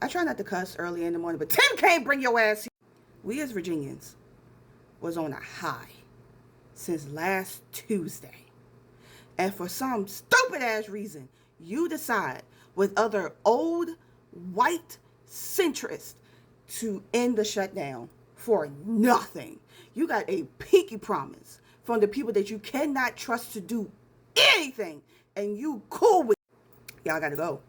I try not to cuss early in the morning, but Tim Kaine, bring your ass here. We as Virginians was on a high since last Tuesday. And for some stupid ass reason, you decide with other old white centrists to end the shutdown for nothing. You got a pinky promise from the people that you cannot trust to do anything, and you cool with it. Y'all gotta go.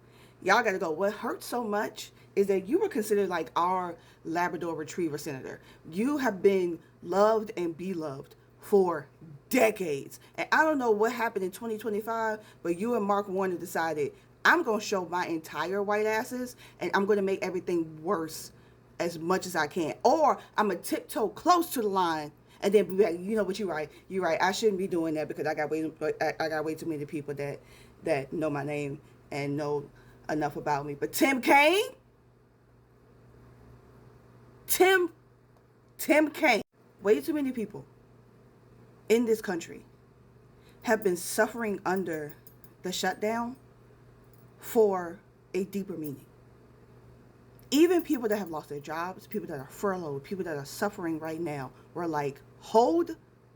Y'all gotta go. What hurts so much is that you were considered like our Labrador Retriever senator. You have been loved and beloved for decades. And I don't know what happened in 2025, but you and Mark Warner decided, I'm going to show my entire white asses and I'm going to make everything worse as much as I can. Or I'm going to tiptoe close to the line and then be like, you know what, you're right. You're right. I shouldn't be doing that because I got way too many people that know my name and know enough about me. But Tim Kaine, Tim Kaine, way too many people in this country have been suffering under the shutdown for a deeper meaning. Even people that have lost their jobs, people that are furloughed, people that are suffering right now, were like, hold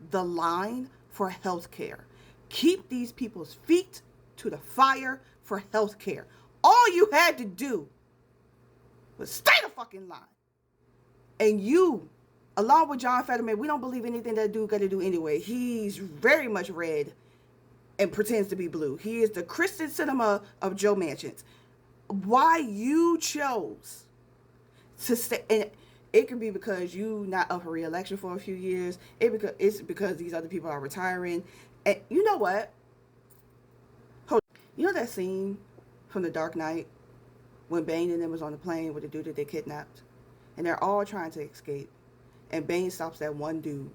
the line for health care. Keep these people's feet to the fire for health care. All you had to do was stay the fucking line. And you, along with John Fetterman, we don't believe anything that dude got to do anyway. He's very much red and pretends to be blue. He is the Kristen Cinema of Joe Manchin's. Why you chose to stay, and it could be because you not up for re-election for a few years. It's because these other people are retiring. And you know what? You know that scene from The Dark Knight when Bane and them was on the plane with the dude that they kidnapped? And they're all trying to escape. And Bane stops that one dude.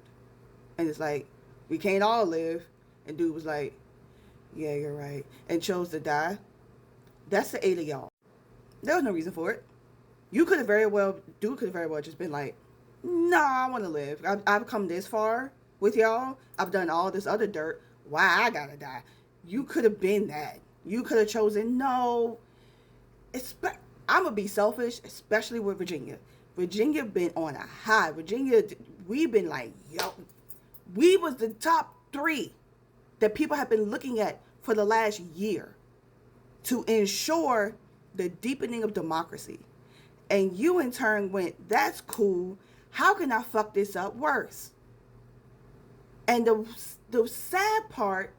And it's like, we can't all live. And dude was like, yeah, you're right. And chose to die. That's the 8 of y'all. There was no reason for it. Dude could have very well just been like, no, I want to live. I've come this far with y'all. I've done all this other dirt. Why I gotta die? You could have been that. You could have chosen, no. I'm going to be selfish, especially with Virginia. Virginia been on a high. Virginia, we've been like, yo, we was the top 3 that people have been looking at for the last year to ensure the deepening of democracy. And you in turn went, that's cool. How can I fuck this up worse? And the sad part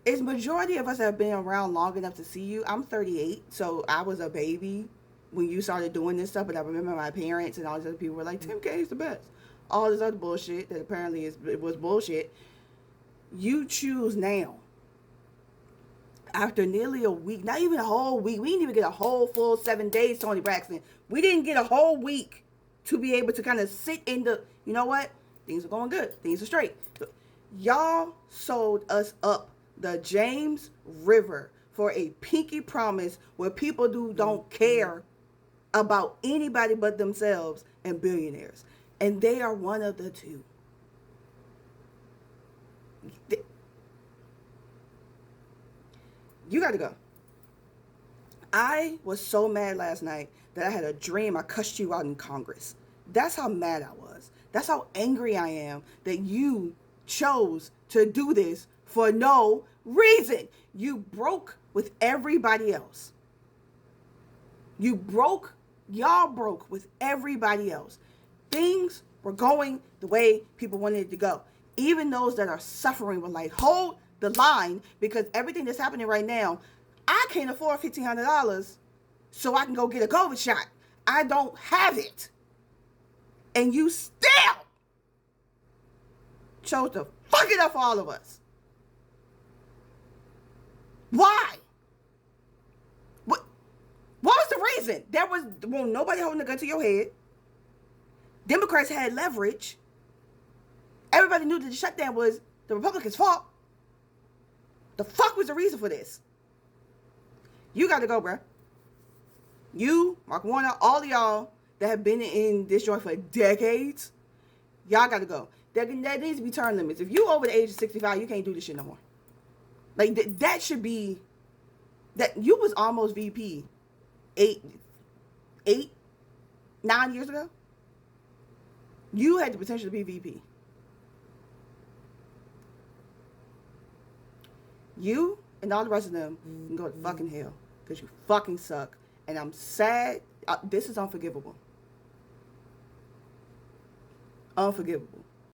is majority of us have been around long enough to see you. I'm 38, so I was a baby when you started doing this stuff, but I remember my parents and all these other people were like, Tim Kaine's the best. All this other bullshit that apparently it was bullshit. You choose now, after nearly a week, not even a whole week, we didn't even get a whole full 7 days, Tony Braxton. We didn't get a whole week to be able to kind of sit in the, you know what? Things are going good. Things are straight. Y'all sold us up the James River for a pinky promise where people don't care about anybody but themselves and billionaires. And they are one of the two. You got to go. I was so mad last night that I had a dream I cussed you out in Congress. That's how mad I was. That's how angry I am that you chose to do this for no reason. You broke with everybody else. Y'all broke with everybody else. Things were going the way people wanted it to go. Even those that are suffering were like, hold the line, because everything that's happening right now, I can't afford $1,500 so I can go get a COVID shot. I don't have it. And you still chose to fuck it up for all of us. Why? What was the reason? There was nobody holding a gun to your head. Democrats had leverage. Everybody knew that the shutdown was the Republicans' fault. The fuck was the reason for this? You got to go, bruh. You, Mark Warner, all of y'all that have been in this joint for decades, y'all got to go. There needs to be term limits. If you over the age of 65, you can't do this shit no more. Like, that should be, that you was almost VP 8, 9 years ago, you had the potential to be VP. You and all the rest of them can go to fucking hell because you fucking suck. And I'm sad. This is unforgivable. Unforgivable.